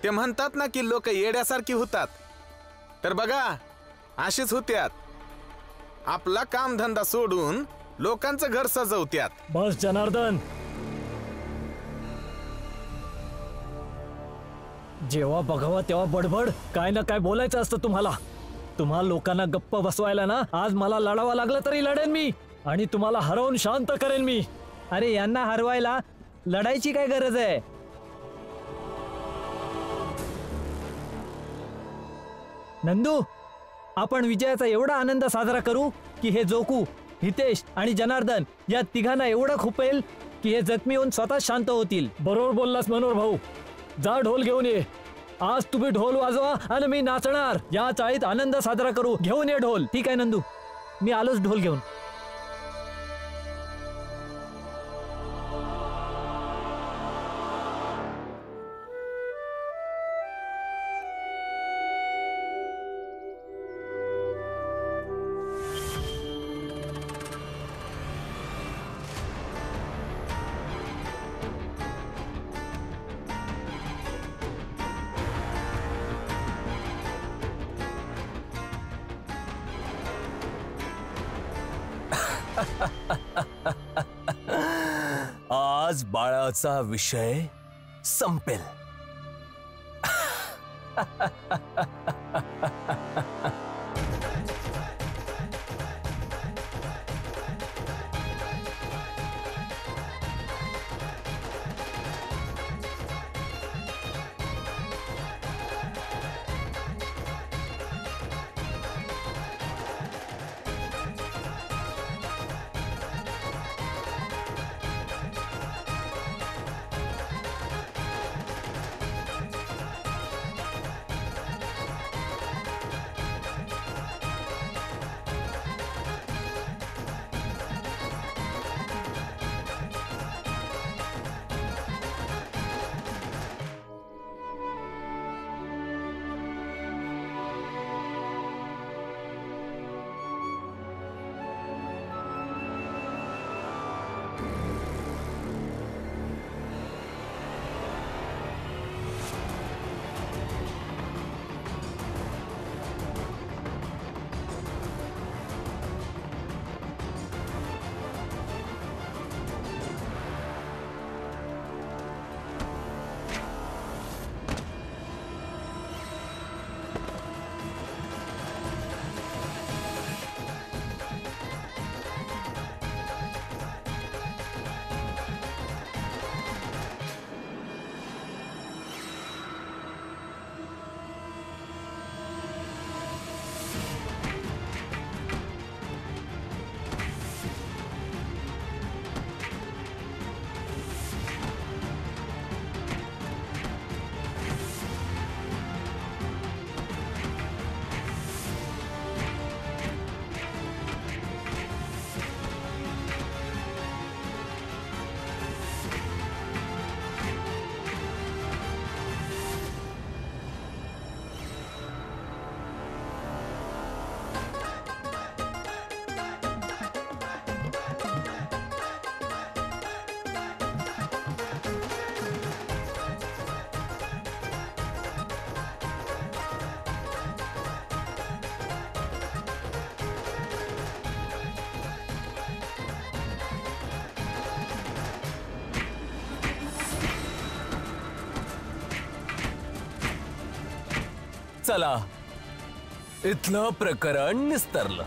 ते म्हणतात ना की लोक येड्यासारखी होतात, तर बघा अशीच होत्यात. आपला कामधंदा सोडून लोकांचं घर सजवत्यात. बस जनार्दन, जेव्हा बघावा तेव्हा बडबड, काय ना काय बोलायचं असतं तुम्हाला. तुम्हा लोकांना गप्प बसवायला ना आज मला लढावं लागलं तरी लढेन मी, आणि तुम्हाला हरवून शांत करेन मी. अरे यांना हरवायला लढायची काय गरज आहे? नंदू, आपण विजयाचा एवढा आनंद साजरा करू की हे जोकू, हितेश आणि जनार्दन या तिघांना एवढं खुपेल की हे जखमी होऊन स्वतः शांत होतील. बरोबर बोललास मनोहर भाऊ. जा ढोल घेऊन ये. आज तुम्ही ढोल वाजवा आणि मी नाचणार. या चाळीत आनंद साजरा करू. घेऊन ये ढोल. ठीक आहे नंदू, मी आलोच ढोल घेऊन. आज बाळाचा विषय संपेल. चला, इथलं प्रकरण निस्तरलं.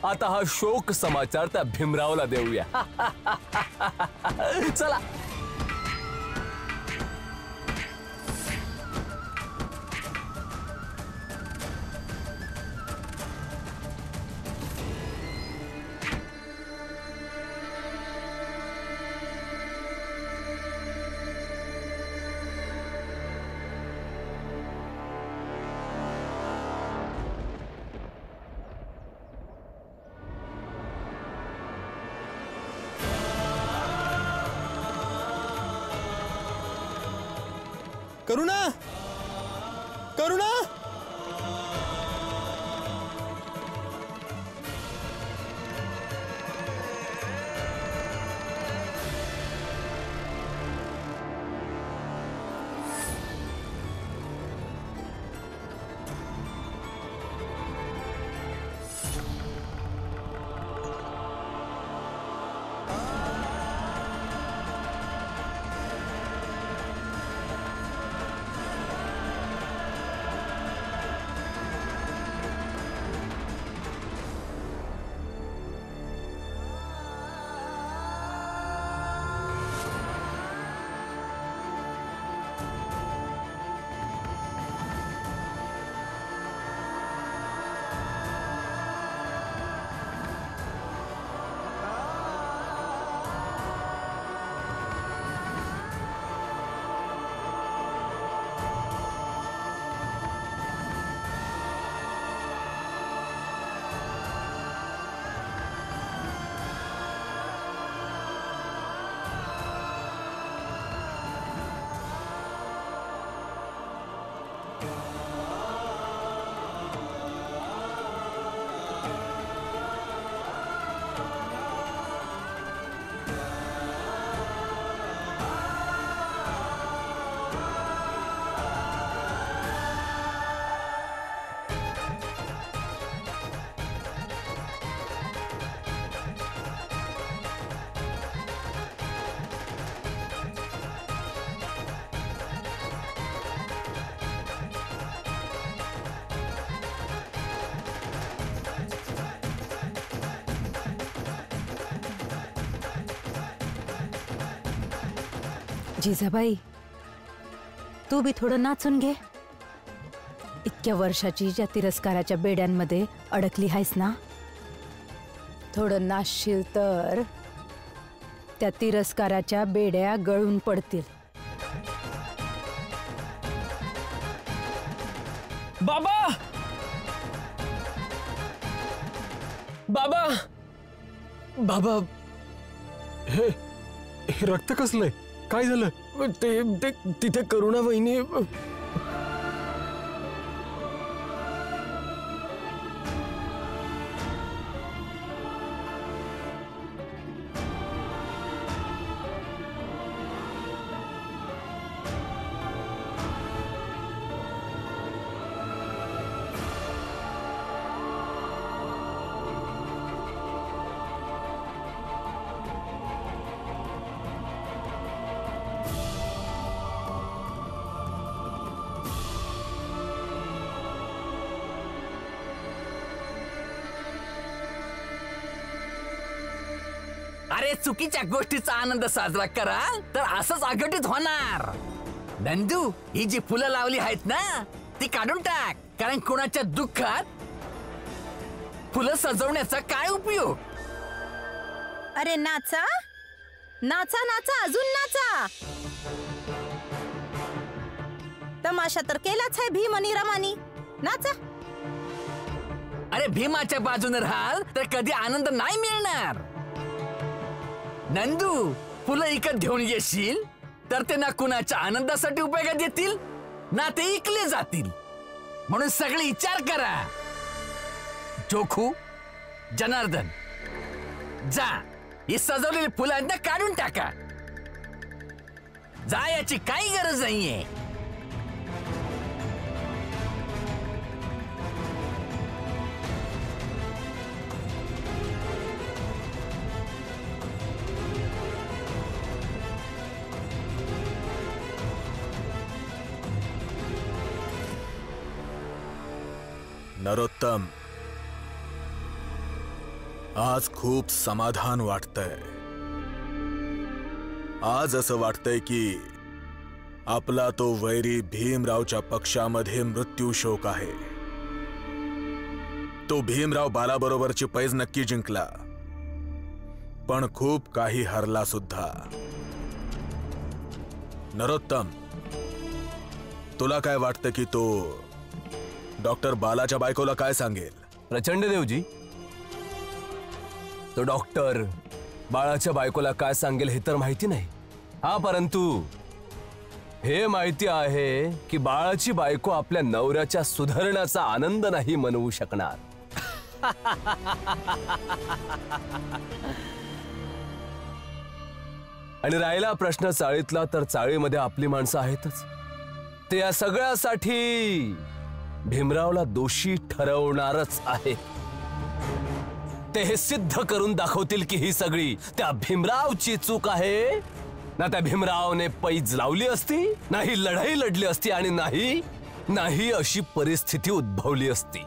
आता हा शोक समाचार त्या भीमरावला देऊया. चला. करुणा, करुणा, जिजाबाई, तू बी थोडं नाचून घे. इतक्या वर्षाची ज्या तिरस्काराच्या बेड्यांमध्ये अडकली आहेस ना, थोडं नाचशील तर त्या तिरस्काराच्या बेड्या गळून पडतील. बाबा बाबा बाबा, हे हे रक्त कसलंय? काय झालं? ते तिथे करुणा वहिनी. अरे चुकीच्या गोष्टीचा आनंद साजरा करा तर असंच अघटित होणार. नंदू, ही जी फुलं लावली आहेत ना ती काढून टाक, कारण कोणाच्या दुःखात फुलं सजवण्याचा काय उपयोग. अरे नाचा नाचा नाचा, अजून नाचा. तमाशा तर केलाच आहे भीम आणि रमानी. नाचा. अरे भीमाच्या बाजूने राहाल तर कधी आनंद नाही मिळणार. नंदू, फुलं इकत घेऊन येशील तर ते ना कुणाच्या आनंदासाठी उपयोगात येतील ना ते इकले जातील. म्हणून सगळे विचार करा. जोखू, जनार्दन, जा ही सजवलेली फुलांना काढून टाका. जा, याची काही गरज नाहीये. नरोत्तम, आज खूप समाधान वाटतंय. आज असं वाटतंय की आपला तो वैरी भीमरावच्या पक्षामध्ये मृत्यू शोक आहे. तो भीमराव बालाबरोबरची पैज नक्की जिंकला, पण खूप काही हरला सुद्धा. नरोत्तम, तुला काय वाटतं की तो डॉक्टर बालाच्या बायकोला काय सांगेल? प्रचंड देवजी, तो डॉक्टर बाळाच्या बायकोला काय सांगेल हे तर माहिती नाही. हा, परंतु हे माहिती आहे की बाळाची बायको आपल्या नवऱ्याच्या सुधारण्याचा आनंद नाही मनवू शकणार. आणि राहिला प्रश्न चाळीतला, तर चाळीमध्ये आपली माणसं आहेतच. ते या सगळ्यासाठी भीमरावला दोषी ठरवणारच आहे. ते हे सिद्ध करून दाखवतील की ही सगळी त्या भीमरावची चूक आहे. ना त्या भीमरावने पैज लावली असती, नाही लढाई लढली असती, आणि नाही अशी परिस्थिती उद्भवली असती.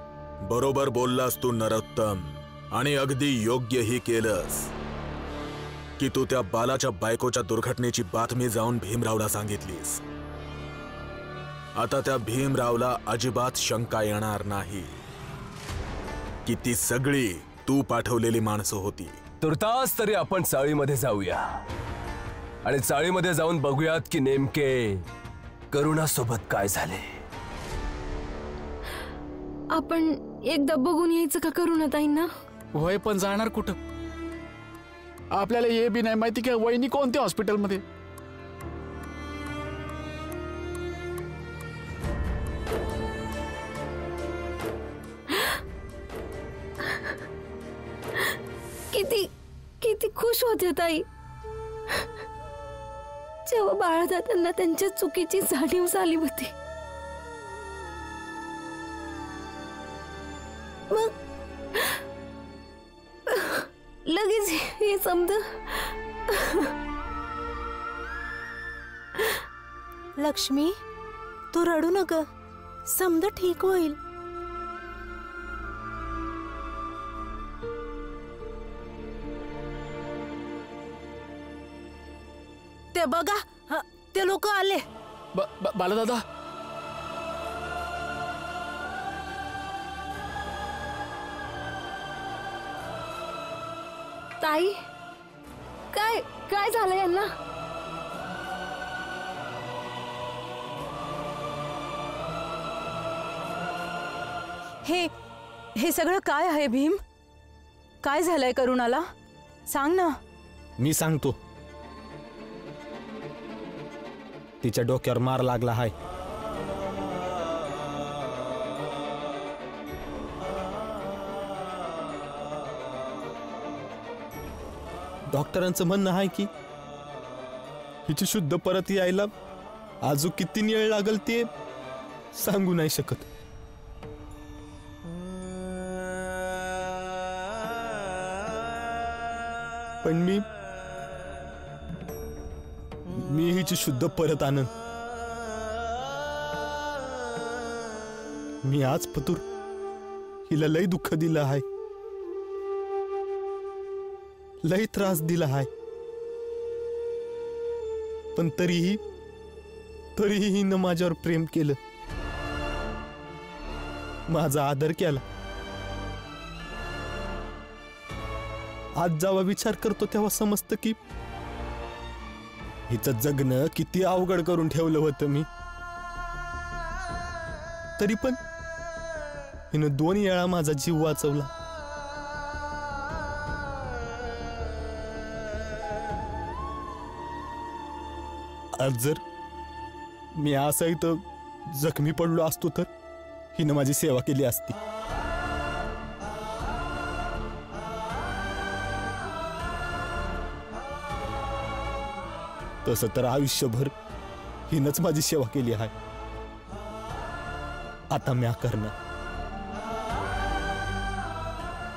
बरोबर बोललास तू नरोत्तम, आणि अगदी योग्यही केलंस की तू त्या बालाच्या बायकोच्या दुर्घटनेची बातमी जाऊन भीमरावला सांगितलीस. आता त्या भीमरावला अजिबात शंका येणार नाही की ती सगळी तू पाठवलेली माणसं होती. तुर्तास तरी आपण चाळीमध्ये जाऊया आणि चाळीमध्ये जाऊन बघूयात की नेमके करुणासोबत काय झाले. आपण एकदा बघून यायचं का करुणाताईंना? वय पण जाणार कुठं? आपल्याला हे बी नाही माहिती की वहिनी कोणत्या हॉस्पिटलमध्ये. किती खुश होते ताई जेव्हा बाळादादांना त्यांच्या चुकीची जाणीव झाली होती. मग लगेच हे समज. लक्ष्मी, तू रडू नका, समज ठीक होईल. ते बघा, ते लोक आले. बालादादा, ताई, काय काय झालं यांना? हे सगळं काय आहे भीम? काय झालंय करुणाला? सांग ना. मी सांगतो. तिच्या डोक्यावर मार लागला हाय. डॉक्टरांचं म्हणणं आहे की हिची शुद्ध परत यायला अजून किती वेळ लागल ते सांगू नाही शकत. पण मी हिची शुद्ध परत आणन. मी आज पतूर हिला लय दुःख दिलं आहे, लय त्रास दिला आहे, पण तरीही हिनं माझ्यावर प्रेम केलं, माझा आदर केला. आज जेव्हा विचार करतो तेव्हा समजतं की हिचं जगणं किती अवघड करून ठेवलं होतं मी. तरी पण हिनं 2 वेळा माझा जीव वाचवला. आज जर मी असं इथं जखमी पडलो असतो तर हिनं माझी सेवा केली असती. तसं तर आयुष्यभर हिनंच माझी सेवा केली आहे. आता म्या करणं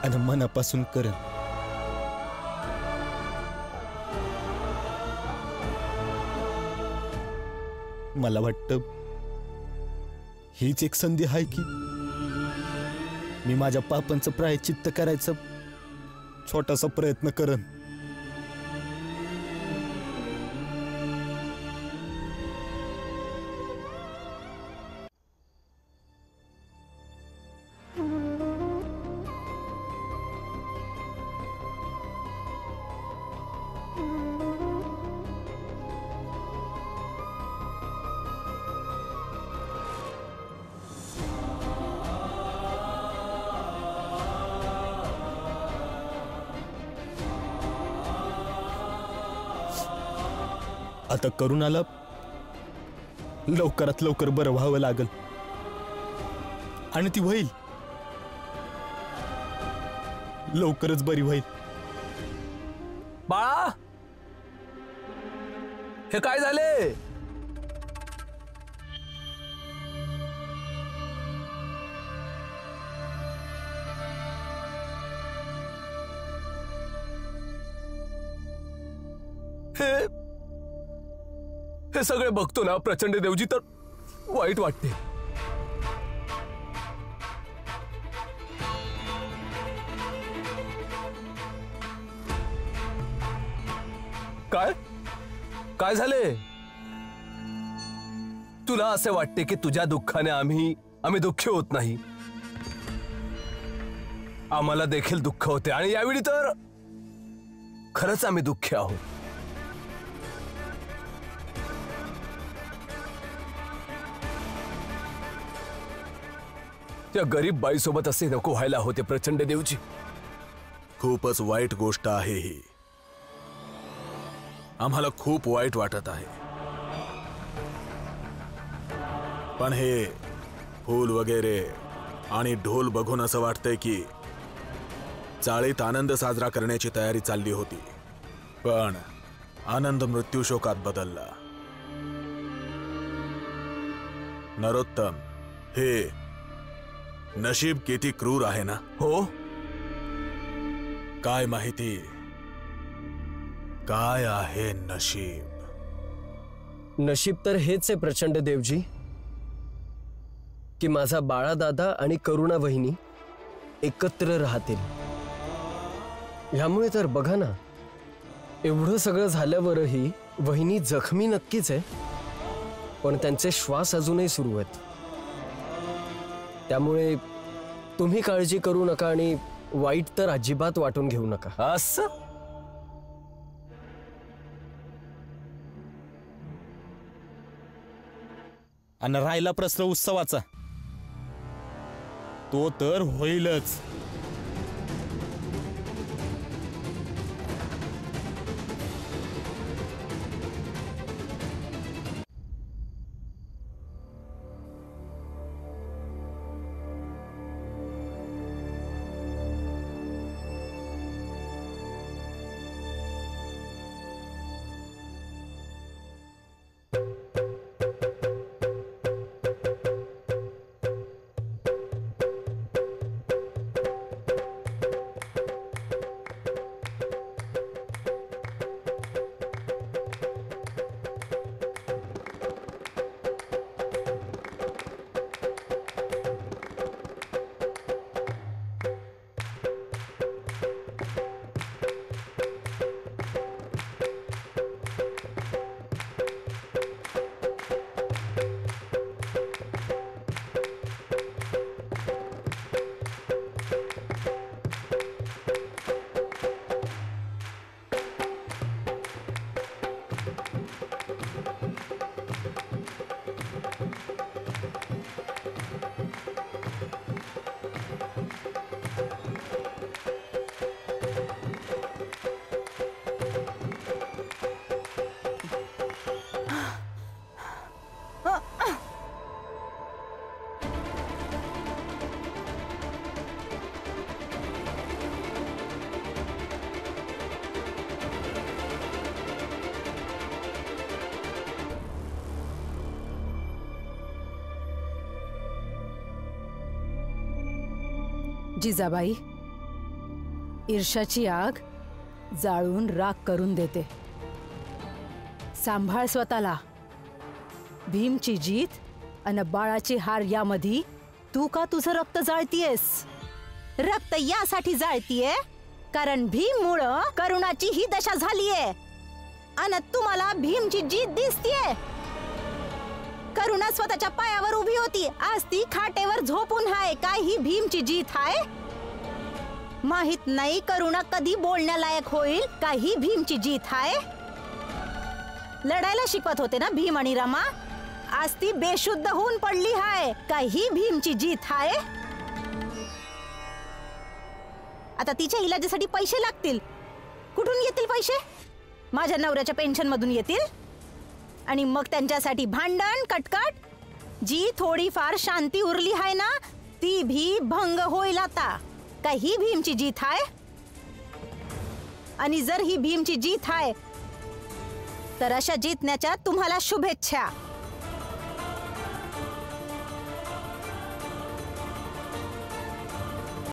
आणि मनापासून करेन. मला वाटतं हीच एक संधी आहे की मी माझ्या पापांचं प्रायश्चित्त करायचं छोटासा प्रयत्न करन. आता करुणाला लवकरात लवकर बरं व्हावं लागल आणि ती होईल, लवकरच बरी होईल. बाळा, हे काय झाले? हे सगळे बघतो ना प्रचंड देवजी तर वाईट वाटते. काय काय झाले? तुला असे वाटते की तुझ्या दुःखाने आम्ही दुःखी होत नाही? आम्हाला देखील दुःख होते आणि यावेळी तर खरंच आम्ही दुःखी आहोत. त्या गरीब बाईसोबत असे नको व्हायला होते प्रचंड देवजी. खूपच वाईट गोष्ट आहे ही. आम्हाला खूप वाईट वाटत आहे. पण हे फूल वगैरे आणि ढोल बघून असं वाटतंय की चाळीत आनंद साजरा करण्याची तयारी चालली होती, पण आनंद मृत्यूशोकात बदलला. नरोत्तम, हे नशीब किती क्रूर आहे ना. हो, काय माहिती काय आहे नशीब. नशीब तर हेच आहे प्रचंड देवजी की माझा बाळादादा आणि करुणा वहिनी एकत्र राहतील. ह्यामुळे तर बघा ना, एवढं सगळं झाल्यावरही वहिनी जखमी नक्कीच आहे, पण त्यांचे श्वास अजूनही सुरू आहेत. त्यामुळे तुम्ही काळजी करू नका आणि वाईट तर अजिबात वाटून घेऊ नका. असं आणि राहिला प्रश्न उत्सवाचा, तो तर होईलच. जिजाबाई, ईर्ष्याची आग जाळून राख करून देते. सांभाळ स्वतःला. भीमची जीत आणि बाळाची हार यामध्ये तू का तुझं रक्त जाळतीयस? रक्त यासाठी जाळतीये कारण भीममुळं करुणाची ही दशा झालीये आणि तुम्हाला भीमची जीत दिसतीये. करुणा स्वतःच्या पायावर उभी होती, आज ती खाटेवर झोपून हाय. काय ही भीमची जीत हाय? माहित नाही करुणा कधी बोलण्यालायक होईल. काय ही भीमची जीत हाय? लढायला शिकवत होते ना भीम आणि रमा, आज ती बेशुद्ध होऊन पडली हाय. काय ही भीमची जीत हाय? आता तिच्या इलाजासाठी पैसे लागतील. कुठून येतील पैसे? माझ्या नवऱ्याच्या पेन्शन मधून येतील. आणि मग त्यांच्यासाठी भांडण कटकट. जी थोडीफार शांती उरली आहे ना, ती भी भंग होईल आता. काय ही भीमची जीत आहे? आणि जर ही भीमची जीत आहे तर अशा जितण्याच्या तुम्हाला शुभेच्छा.